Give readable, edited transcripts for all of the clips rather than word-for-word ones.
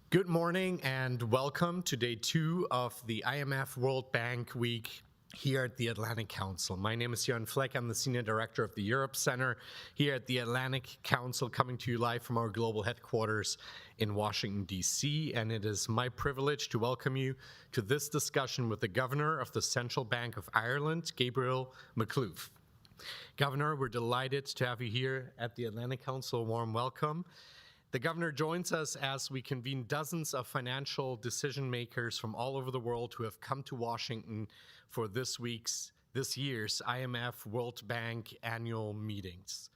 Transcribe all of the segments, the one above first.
Good morning and welcome to day 2 of the IMF-World Bank Week here at the Atlantic Council. My name is Jörn Fleck. I'm the Senior Director of the Europe Center here at the Atlantic Council, coming to you live from our global headquarters in Washington, D.C. And it is my privilege to welcome you to this discussion with the Governor of the Central Bank of Ireland, Gabriel Makhlouf. Governor, we're delighted to have you here at the Atlantic Council. A warm welcome. The governor joins us as we convene dozens of financial decision makers from all over the world who have come to Washington for this year's IMF World Bank annual meetings.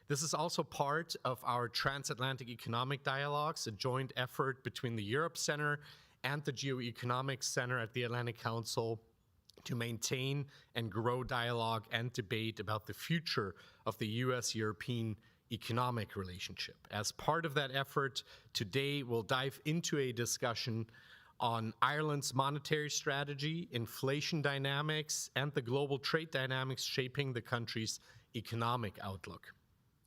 This is also part of our Transatlantic Economic Dialogues, a joint effort between the Europe Center and the Geoeconomics Center at the Atlantic Council to maintain and grow dialogue and debate about the future of the U.S.-European economic relationship. As part of that effort, today we'll dive into a discussion on Ireland's monetary strategy, inflation dynamics, and the global trade dynamics shaping the country's economic outlook.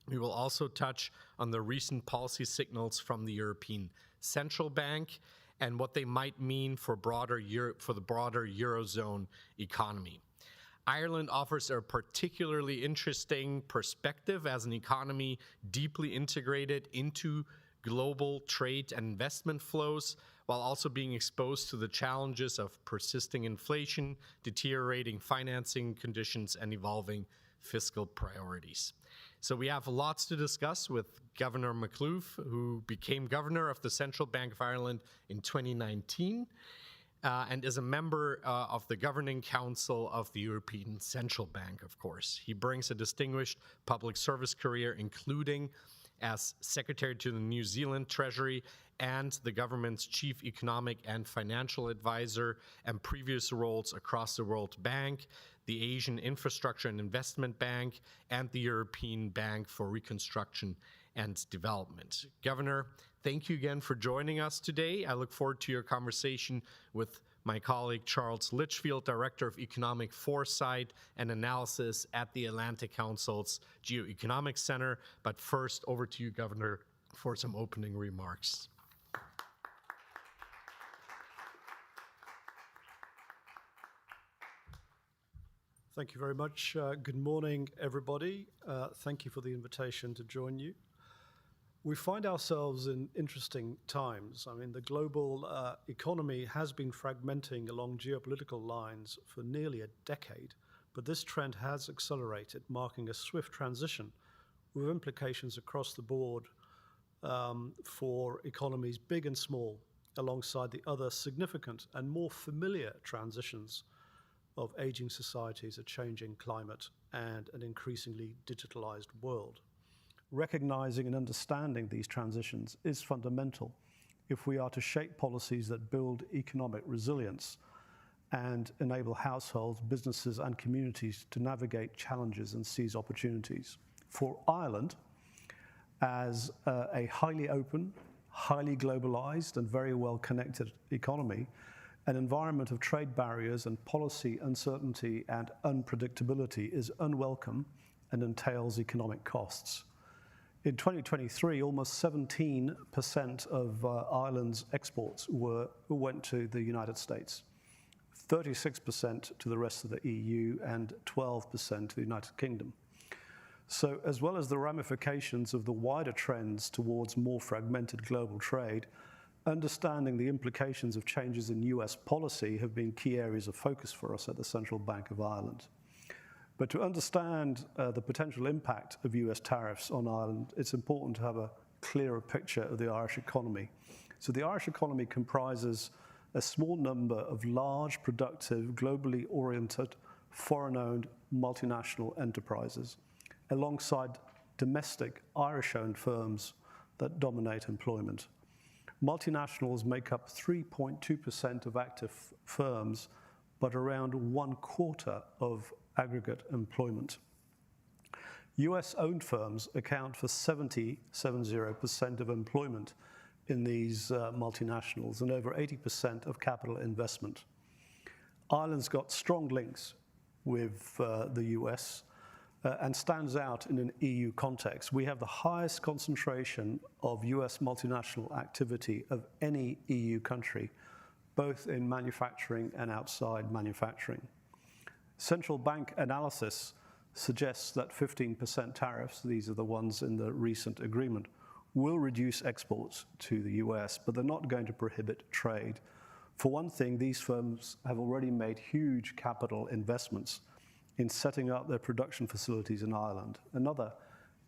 We will also touch on the recent policy signals from the European Central Bank and what they might mean for the broader Eurozone economy. Ireland offers a particularly interesting perspective as an economy deeply integrated into global trade and investment flows, while also being exposed to the challenges of persisting inflation, deteriorating financing conditions, and evolving fiscal priorities. So we have lots to discuss with Governor Makhlouf, who became governor of the Central Bank of Ireland in 2019. And is a member of the Governing Council of the European Central Bank, of course. He brings a distinguished public service career, including as Secretary to the New Zealand Treasury and the government's Chief Economic and Financial Advisor, and previous roles across the World Bank, the Asian Infrastructure and Investment Bank, and the European Bank for Reconstruction and Development. Governor, thank you again for joining us today. I look forward to your conversation with my colleague Charles Litchfield, Director of Economic Foresight and Analysis at the Atlantic Council's Geoeconomics Center. But first, over to you, Governor, for some opening remarks. Thank you very much. Good morning, everybody. Thank you for the invitation to join you. We find ourselves in interesting times. I mean, the global economy has been fragmenting along geopolitical lines for nearly a decade, but this trend has accelerated, marking a swift transition with implications across the board for economies big and small, alongside the other significant and more familiar transitions of aging societies, a changing climate, and an increasingly digitalized world. Recognizing and understanding these transitions is fundamental if we are to shape policies that build economic resilience and enable households, businesses, and communities to navigate challenges and seize opportunities. For Ireland, as a highly open, highly globalized, and very well-connected economy, an environment of trade barriers and policy uncertainty and unpredictability is unwelcome and entails economic costs. In 2023, almost 17% of Ireland's exports went to the United States, 36% to the rest of the EU, and 12% to the United Kingdom. So, as well as the ramifications of the wider trends towards more fragmented global trade, understanding the implications of changes in US policy have been key areas of focus for us at the Central Bank of Ireland. But to understand the potential impact of US tariffs on Ireland, it's important to have a clearer picture of the Irish economy. So the Irish economy comprises a small number of large, productive, globally oriented, foreign-owned multinational enterprises, alongside domestic Irish-owned firms that dominate employment. Multinationals make up 3.2% of active firms, but around 1/4 of aggregate employment. US-owned firms account for 70% of employment in these multinationals and over 80% of capital investment. Ireland's got strong links with the US, and stands out in an EU context. We have the highest concentration of US multinational activity of any EU country, both in manufacturing and outside manufacturing. Central bank analysis suggests that 15% tariffs, these are the ones in the recent agreement, will reduce exports to the US, but they're not going to prohibit trade. For one thing, these firms have already made huge capital investments in setting up their production facilities in Ireland. Another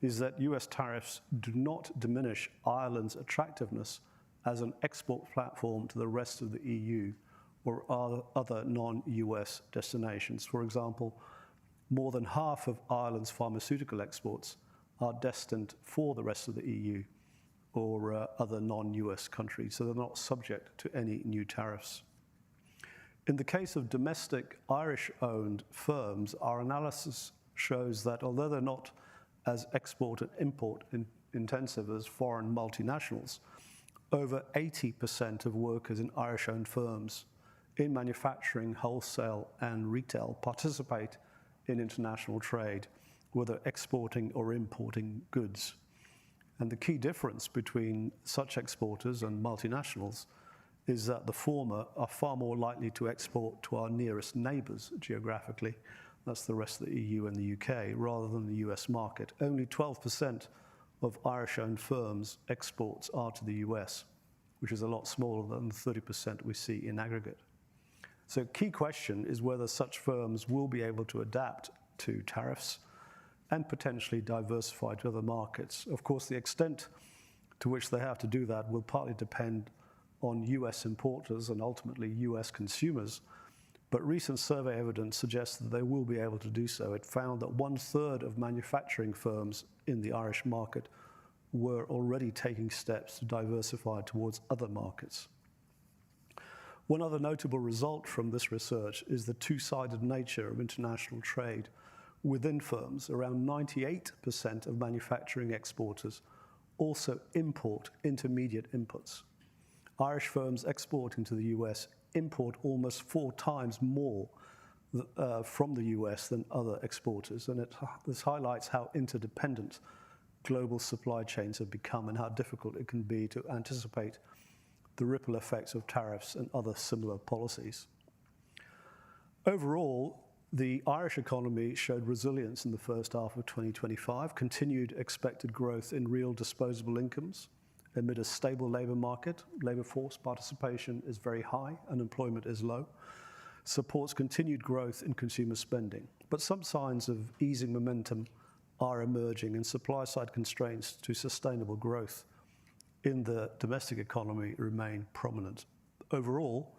is that US tariffs do not diminish Ireland's attractiveness as an export platform to the rest of the EU or other non-US destinations. For example, more than half of Ireland's pharmaceutical exports are destined for the rest of the EU or other non-US countries, so they're not subject to any new tariffs. In the case of domestic Irish-owned firms, our analysis shows that although they're not as export and import intensive as foreign multinationals, over 80% of workers in Irish-owned firms in manufacturing, wholesale, and retail participate in international trade, whether exporting or importing goods. And the key difference between such exporters and multinationals is that the former are far more likely to export to our nearest neighbours geographically, that's the rest of the EU and the UK, rather than the US market. Only 12% of Irish-owned firms' exports are to the US, which is a lot smaller than the 30% we see in aggregate. So key question is whether such firms will be able to adapt to tariffs and potentially diversify to other markets. Of course, the extent to which they have to do that will partly depend on US importers and ultimately US consumers, but recent survey evidence suggests that they will be able to do so. It found that 1/3 of manufacturing firms in the Irish market were already taking steps to diversify towards other markets. One other notable result from this research is the two-sided nature of international trade within firms. Around 98% of manufacturing exporters also import intermediate inputs. Irish firms exporting to the US import almost 4 times more from the US than other exporters, and this highlights how interdependent global supply chains have become and how difficult it can be to anticipate the ripple effects of tariffs and other similar policies. Overall, the Irish economy showed resilience in the first half of 2025, continued expected growth in real disposable incomes amid a stable labour market. Labour force participation is very high, unemployment is low, supports continued growth in consumer spending. But some signs of easing momentum are emerging, and supply-side constraints to sustainable growth in the domestic economy remain prominent. Overall,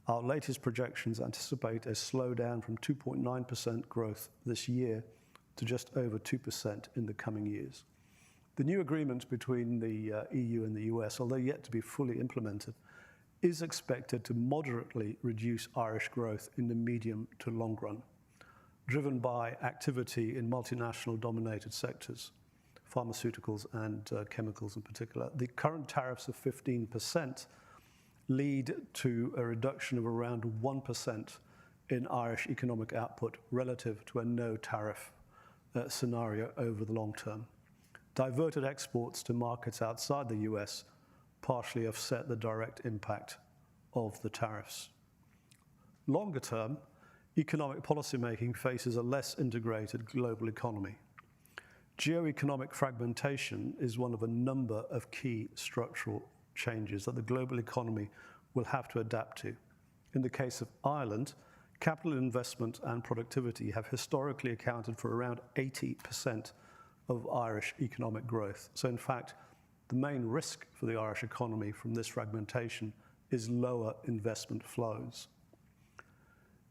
our latest projections anticipate a slowdown from 2.9% growth this year to just over 2% in the coming years. The new agreement between the EU and the US, although yet to be fully implemented, is expected to moderately reduce Irish growth in the medium to long run, driven by activity in multinational-dominated sectors, pharmaceuticals and chemicals in particular. The current tariffs of 15% lead to a reduction of around 1% in Irish economic output relative to a no-tariff scenario over the long term. Diverted exports to markets outside the US partially offset the direct impact of the tariffs. Longer term, economic policymaking faces a less integrated global economy. Geoeconomic fragmentation is one of a number of key structural changes that the global economy will have to adapt to. In the case of Ireland, capital investment and productivity have historically accounted for around 80% of Irish economic growth. So in fact, the main risk for the Irish economy from this fragmentation is lower investment flows.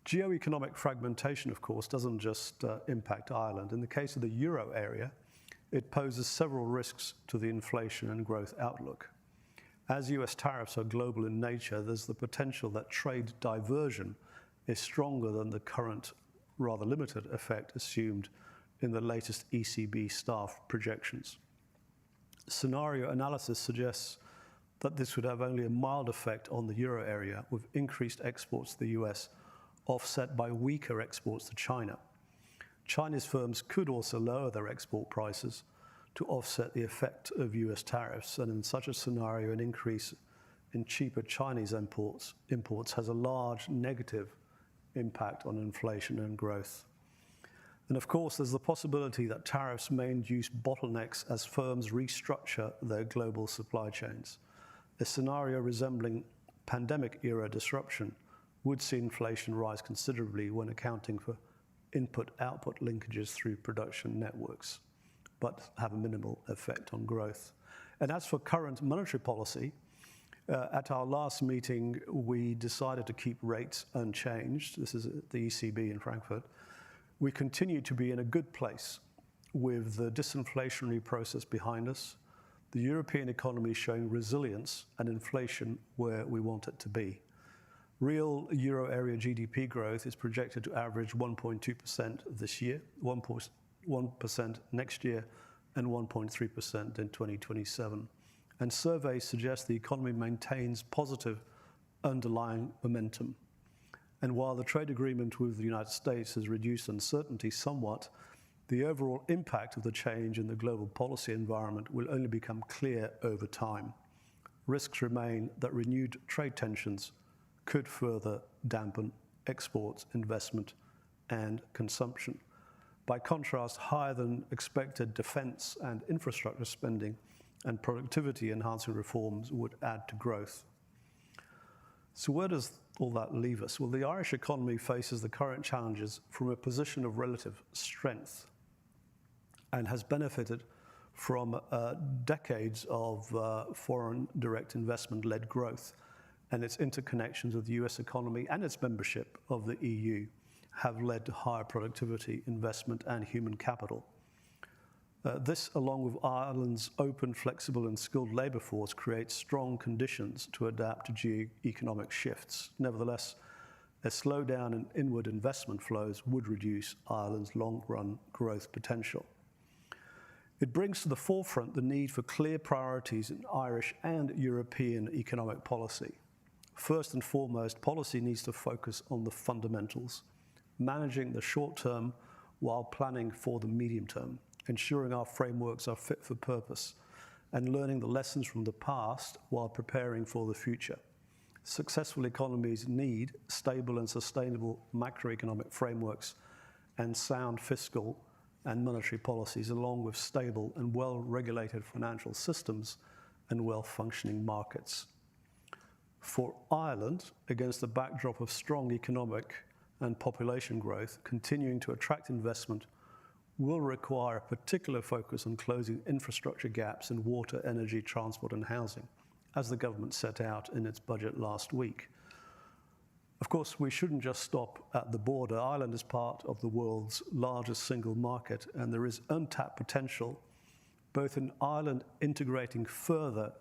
Geoeconomic fragmentation, of course, doesn't just impact Ireland. In the case of the euro area, it poses several risks to the inflation and growth outlook. As US tariffs are global in nature, there's the potential that trade diversion is stronger than the current rather limited effect assumed in the latest ECB staff projections. Scenario analysis suggests that this would have only a mild effect on the euro area, with increased exports to the US offset by weaker exports to China. Chinese firms could also lower their export prices to offset the effect of US tariffs, and in such a scenario, an increase in cheaper Chinese imports has a large negative impact on inflation and growth. And of course, there's the possibility that tariffs may induce bottlenecks as firms restructure their global supply chains. A scenario resembling pandemic-era disruption would see inflation rise considerably when accounting for input-output linkages through production networks, but have a minimal effect on growth. And as for current monetary policy, at our last meeting, we decided to keep rates unchanged. This is at the ECB in Frankfurt. We continue to be in a good place with the disinflationary process behind us, the European economy showing resilience and inflation where we want it to be. Real euro area GDP growth is projected to average 1.2% this year, 1% next year, and 1.3% in 2027. And surveys suggest the economy maintains positive underlying momentum. And while the trade agreement with the United States has reduced uncertainty somewhat, the overall impact of the change in the global policy environment will only become clear over time. Risks remain that renewed trade tensions could further dampen exports, investment, and consumption. By contrast, higher than expected defense and infrastructure spending and productivity-enhancing reforms would add to growth. So where does all that leave us? Well, the Irish economy faces the current challenges from a position of relative strength and has benefited from decades of foreign direct investment-led growth, and its interconnections with the US economy and its membership of the EU have led to higher productivity, investment, and human capital. This, along with Ireland's open, flexible, and skilled labour force, creates strong conditions to adapt to geo-economic shifts. Nevertheless, a slowdown in inward investment flows would reduce Ireland's long-run growth potential. It brings to the forefront the need for clear priorities in Irish and European economic policy. First and foremost, policy needs to focus on the fundamentals, managing the short term while planning for the medium term, ensuring our frameworks are fit for purpose, and learning the lessons from the past while preparing for the future. Successful economies need stable and sustainable macroeconomic frameworks and sound fiscal and monetary policies, along with stable and well-regulated financial systems and well-functioning markets. For Ireland, against the backdrop of strong economic and population growth, continuing to attract investment will require a particular focus on closing infrastructure gaps in water, energy, transport, and housing, as the government set out in its budget last week. Of course, we shouldn't just stop at the border. Ireland is part of the world's largest single market, and there is untapped potential, both in Ireland integrating further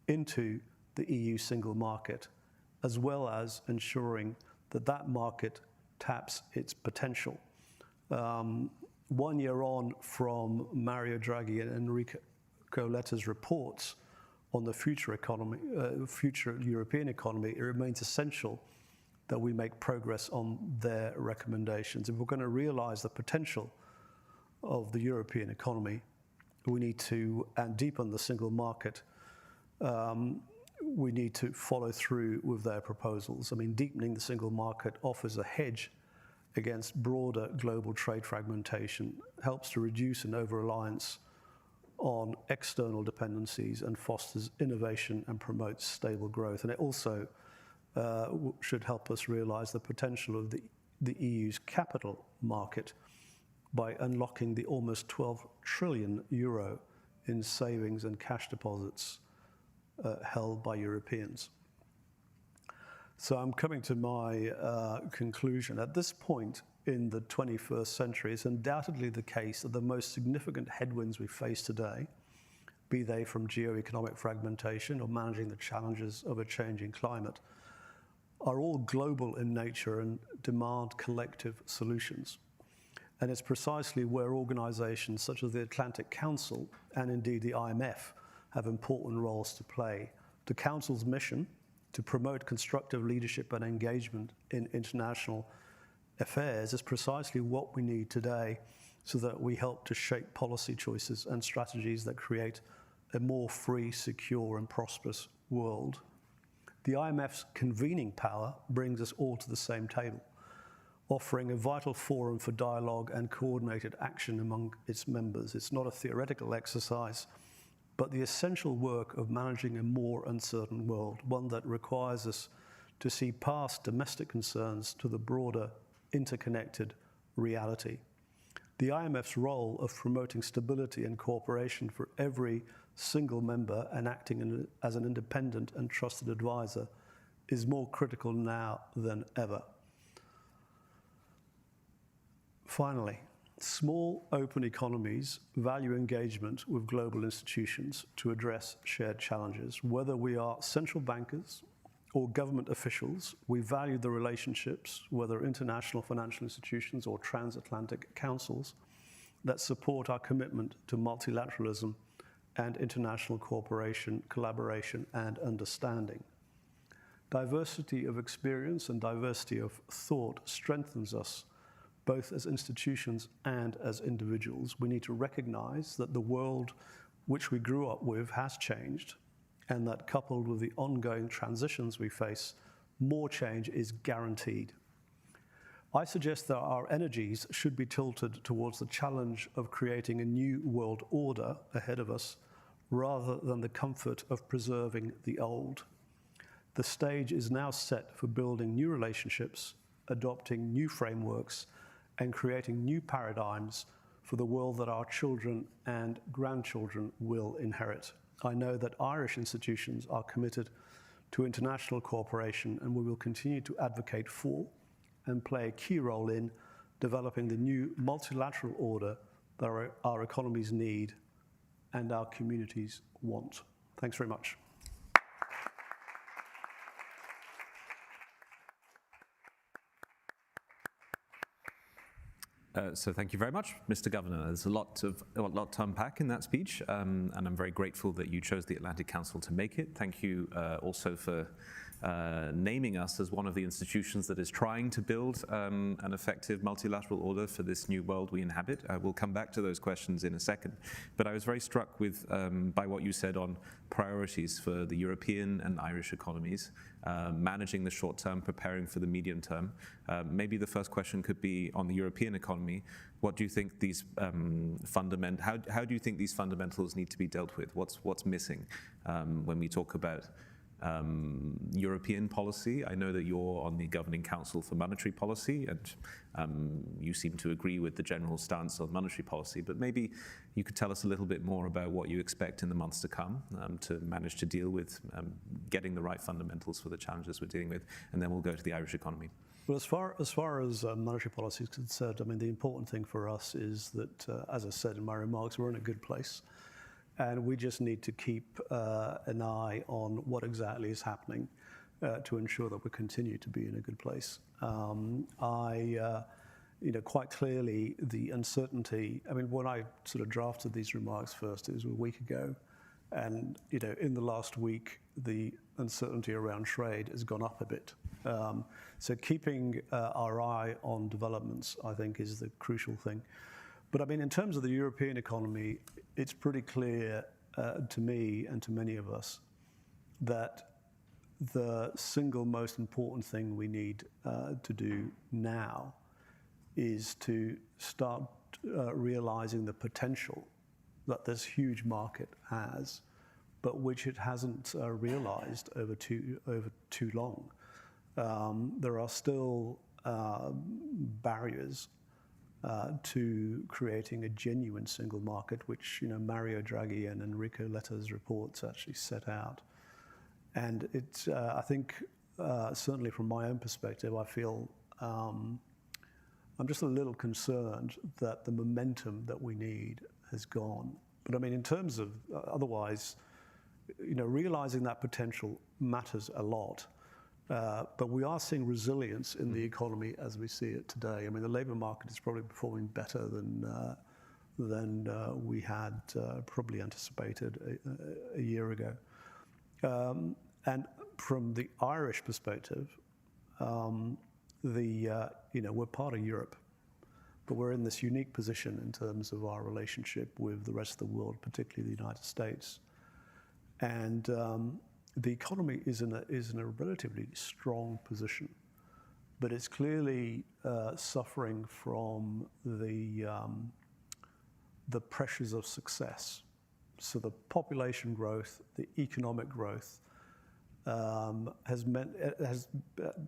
into the EU single market, as well as ensuring that that market taps its potential. 1 year on from Mario Draghi and Enrico Letta's reports on the future European economy, it remains essential that we make progress on their recommendations. If we're going to realize the potential of the European economy, we need to, and deepen the single market, we need to follow through with their proposals. I mean, deepening the single market offers a hedge against broader global trade fragmentation, helps to reduce an over-reliance on external dependencies, and fosters innovation and promotes stable growth. And it also should help us realize the potential of the EU's capital market by unlocking the almost 12 trillion euro in savings and cash deposits held by Europeans. So I'm coming to my conclusion. At this point in the 21st century, it's undoubtedly the case that the most significant headwinds we face today, be they from geo-economic fragmentation or managing the challenges of a changing climate, are all global in nature and demand collective solutions. And it's precisely where organizations such as the Atlantic Council and indeed the IMF have important roles to play. The Council's mission to promote constructive leadership and engagement in international affairs is precisely what we need today so that we help to shape policy choices and strategies that create a more free, secure, and prosperous world. The IMF's convening power brings us all to the same table, offering a vital forum for dialogue and coordinated action among its members. It's not a theoretical exercise, but the essential work of managing a more uncertain world, one that requires us to see past domestic concerns to the broader, interconnected reality. The IMF's role of promoting stability and cooperation for every single member and acting as an independent and trusted advisor is more critical now than ever. Finally, small open economies value engagement with global institutions to address shared challenges. Whether we are central bankers or government officials, we value the relationships, whether international financial institutions or transatlantic councils, that support our commitment to multilateralism and international cooperation, collaboration, and understanding. Diversity of experience and diversity of thought strengthens us both as institutions and as individuals. We need to recognize that the world which we grew up with has changed, and that coupled with the ongoing transitions we face, more change is guaranteed. I suggest that our energies should be tilted towards the challenge of creating a new world order ahead of us, rather than the comfort of preserving the old. The stage is now set for building new relationships, adopting new frameworks, and creating new paradigms for the world that our children and grandchildren will inherit. I know that Irish institutions are committed to international cooperation, and we will continue to advocate for and play a key role in developing the new multilateral order that our economies need and our communities want. Thanks very much. So thank you very much, Mr. Governor. There's a lot to unpack in that speech, and I'm very grateful that you chose the Atlantic Council to make it. Thank you also for naming us as one of the institutions that is trying to build an effective multilateral order for this new world we inhabit. We'll come back to those questions in a second. But I was very struck with by what you said on priorities for the European and Irish economies, managing the short term, preparing for the medium term. Maybe the first question could be on the European economy. What do you think these how do you think these fundamentals need to be dealt with? What's missing when we talk about European policy? I know that you're on the Governing Council for Monetary Policy, and you seem to agree with the general stance on monetary policy, but maybe you could tell us a little bit more about what you expect in the months to come to manage to deal with getting the right fundamentals for the challenges we're dealing with, and then we'll go to the Irish economy. Well, as far as monetary policy is concerned, I mean, the important thing for us is that, as I said in my remarks, we're in a good place. And we just need to keep an eye on what exactly is happening to ensure that we continue to be in a good place. Quite clearly, the uncertainty, I mean, when I sort of drafted these remarks first, it was a week ago. And, in the last week, the uncertainty around trade has gone up a bit. So keeping our eye on developments, I think, is the crucial thing. But I mean, in terms of the European economy, it's pretty clear to me and to many of us that the single most important thing we need to do now is to start realizing the potential that this huge market has, but which it hasn't realized over too long. There are still barriers to creating a genuine single market, which Mario Draghi and Enrico Letta's reports actually set out. And it's, I think, certainly from my own perspective, I feel I'm just a little concerned that the momentum that we need has gone. But I mean, in terms of otherwise, realizing that potential matters a lot. But we are seeing resilience in the economy as we see it today. I mean, the labour market is probably performing better than we had probably anticipated a year ago. And from the Irish perspective, we're part of Europe, but we're in this unique position in terms of our relationship with the rest of the world, particularly the United States. And the economy is in a relatively strong position, but it's clearly suffering from the pressures of success. So the population growth, the economic growth, has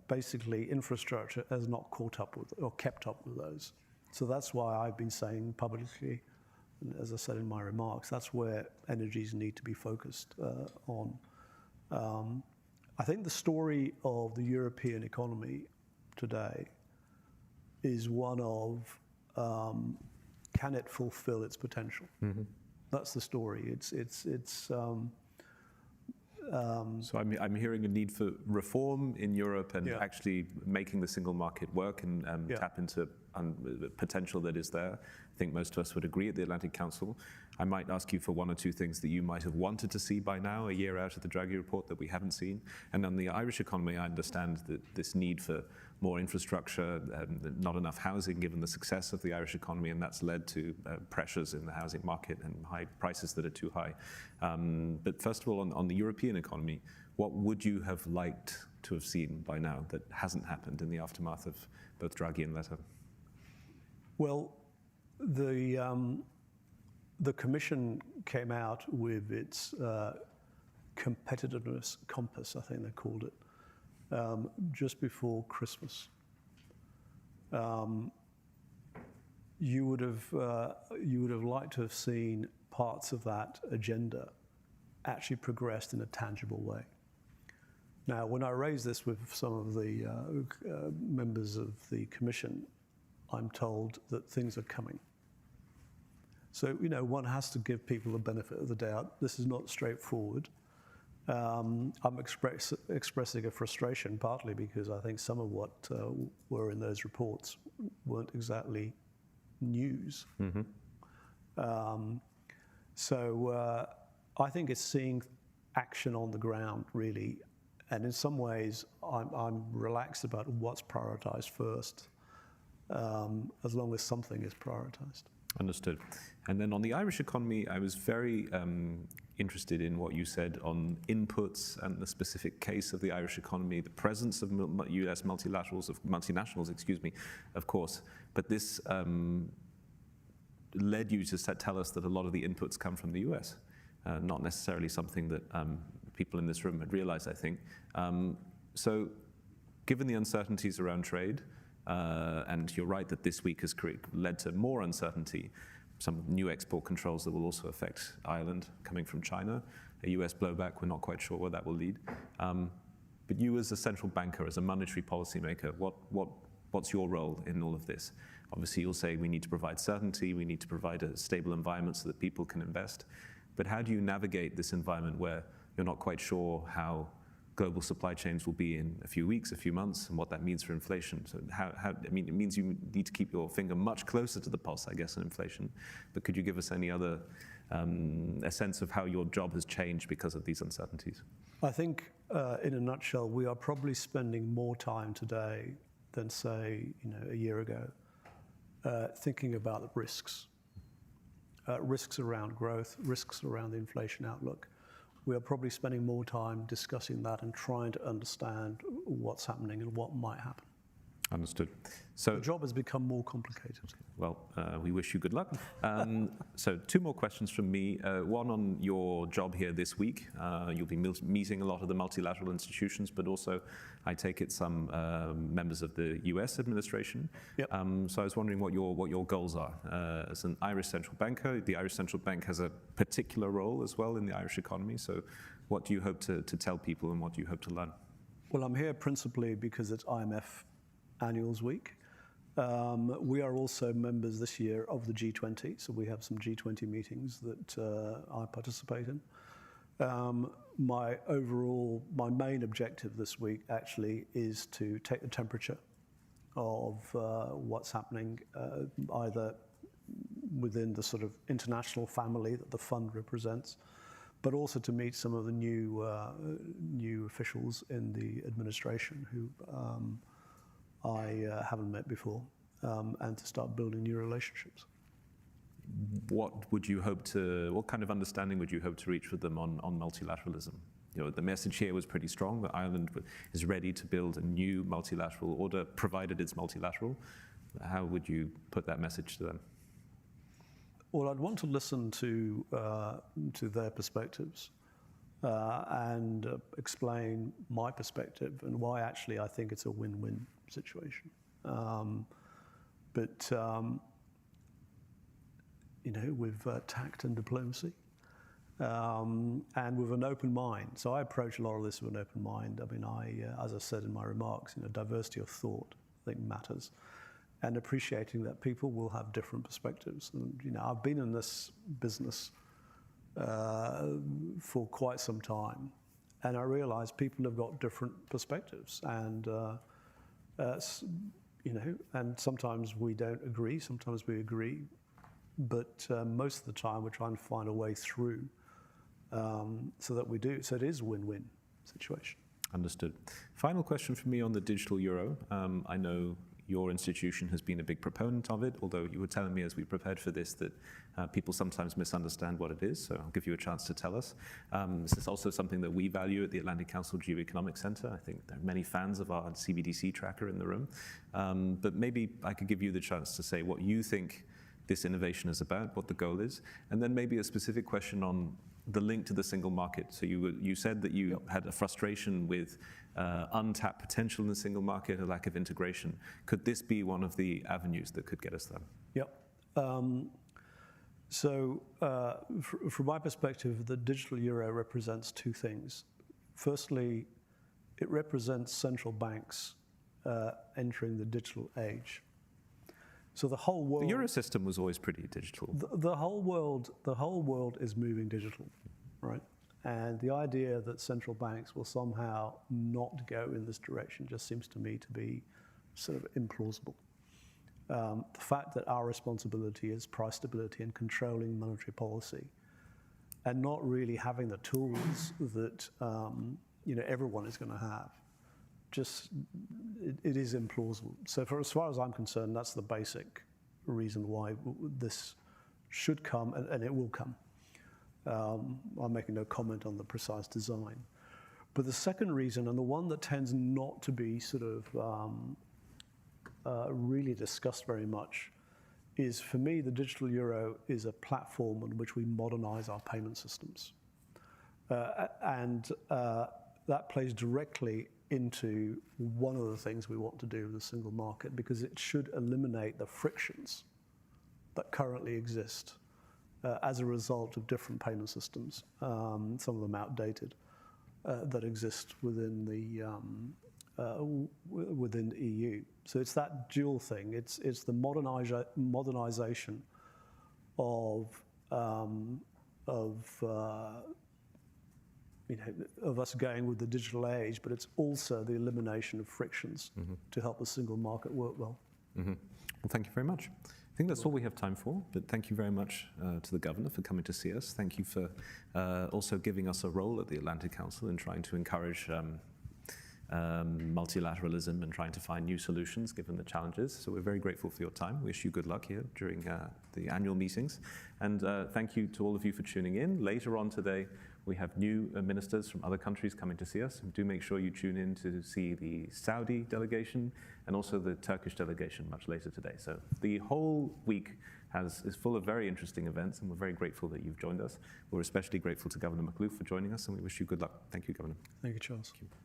basically infrastructure has not caught up with or kept up with those. So that's why I've been saying publicly, and as I said in my remarks, that's where energies need to be focused on. I think the story of the European economy today is one of can it fulfill its potential? Mm-hmm. That's the story. So I'm hearing a need for reform in Europe and actually making the single market work and tap into the potential that is there. I think most of us would agree at the Atlantic Council. I might ask you for one or two things that you might have wanted to see by now, a year out of the Draghi report, that we haven't seen. And on the Irish economy, I understand that this need for more infrastructure, not enough housing given the success of the Irish economy, and that's led to pressures in the housing market and high prices that are too high. But first of all, on the European economy, what would you have liked to have seen by now that hasn't happened in the aftermath of both Draghi and Letta? Well, the Commission came out with its competitiveness compass, I think they called it, just before Christmas. You would have liked to have seen parts of that agenda actually progressed in a tangible way. Now, when I raised this with some of the members of the Commission, I'm told that things are coming. So, one has to give people the benefit of the doubt. This is not straightforward. I'm expressing a frustration, partly because I think some of what were in those reports weren't exactly news. Mm-hmm. So I think it's seeing action on the ground, really. And in some ways, I'm relaxed about what's prioritized first, as long as something is prioritized. Understood. And then on the Irish economy, I was very interested in what you said on inputs and the specific case of the Irish economy, the presence of US multinationals, of course. But this led you to tell us that a lot of the inputs come from the US, not necessarily something that people in this room had realized, I think. So given the uncertainties around trade, and you're right that this week has led to more uncertainty, some new export controls that will also affect Ireland coming from China, a US blowback, we're not quite sure where that will lead. But you as a central banker, as a monetary policymaker, what's your role in all of this? Obviously you'll say we need to provide certainty, we need to provide a stable environment so that people can invest. But how do you navigate this environment where you're not quite sure how global supply chains will be in a few weeks, a few months, and what that means for inflation? So it means you need to keep your finger much closer to the pulse, I guess, on inflation. But could you give us any other, a sense of how your job has changed because of these uncertainties? I think, in a nutshell, we are probably spending more time today than, say, a year ago, thinking about the risks. Risks around growth, risks around the inflation outlook. We are probably spending more time discussing that and trying to understand what's happening and what might happen. Understood. So the job has become more complicated. Well, we wish you good luck. So two more questions from me. One on your job here this week. You'll be meeting a lot of the multilateral institutions, but also, I take it, some members of the US administration. Yep. So I was wondering what your goals are. As an Irish central banker, the Irish Central Bank has a particular role as well in the Irish economy. So what do you hope to tell people and what do you hope to learn? Well, I'm here principally because it's IMF Annuals Week. We are also members this year of the G20, so we have some G20 meetings that I participate in. My main objective this week actually is to take the temperature of what's happening either within the sort of international family that the fund represents, but also to meet some of the new officials in the administration who I haven't met before, and to start building new relationships. What kind of understanding would you hope to reach with them on multilateralism? The message here was pretty strong that Ireland is ready to build a new multilateral order, provided it's multilateral. How would you put that message to them? Well, I'd want to listen to their perspectives and explain my perspective and why actually I think it's a win-win situation. With tact and diplomacy, and with an open mind. So I approach a lot of this with an open mind. I mean, as I said in my remarks, diversity of thought, I think, matters, and appreciating that people will have different perspectives. And I've been in this business for quite some time, and I realize people have got different perspectives, and and sometimes we don't agree, sometimes we agree. But most of the time, we're trying to find a way through so that we do. So it is a win-win situation. Understood. Final question for me on the digital euro. I know your institution has been a big proponent of it, although you were telling me as we prepared for this that people sometimes misunderstand what it is. So I'll give you a chance to tell us. This is also something that we value at the Atlantic Council Geoeconomic Centre. I think there are many fans of our CBDC tracker in the room. But maybe I could give you the chance to say what you think this innovation is about, what the goal is, and then maybe a specific question on the link to the single market. So you said that you had a frustration with untapped potential in the single market, a lack of integration. Could this be one of the avenues that could get us there? Yep. From my perspective, the digital euro represents two things. Firstly, it represents central banks entering the digital age. So the whole world. The Eurosystem was always pretty digital. The whole world is moving digital, right? And the idea that central banks will somehow not go in this direction just seems to me to be sort of implausible. The fact that our responsibility is price stability and controlling monetary policy, and not really having the tools that everyone is going to have. It is implausible. So as far as I'm concerned, that's the basic reason why this should come, and it will come. I'm making no comment on the precise design. But the second reason, and the one that tends not to be sort of really discussed very much, is for me the digital euro is a platform on which we modernize our payment systems. That plays directly into one of the things we want to do in the single market, because it should eliminate the frictions that currently exist as a result of different payment systems, some of them outdated, that exist within the EU. So it's that dual thing. It's the modernization of us going with the digital age, but it's also the elimination of frictions to help the single market work well. Well, thank you very much. I think that's all we have time for, but thank you very much to the Governor for coming to see us. Thank you for also giving us a role at the Atlantic Council in trying to encourage multilateralism and trying to find new solutions given the challenges. So we're very grateful for your time. Wish you good luck here during the annual meetings. And thank you to all of you for tuning in. Later on today, we have new ministers from other countries coming to see us. Do make sure you tune in to see the Saudi delegation and also the Turkish delegation much later today. So the whole week is full of very interesting events, and we're very grateful that you've joined us. We're especially grateful to Governor Makhlouf for joining us, and we wish you good luck. Thank you, Governor. Thank you, Charles. Thank you.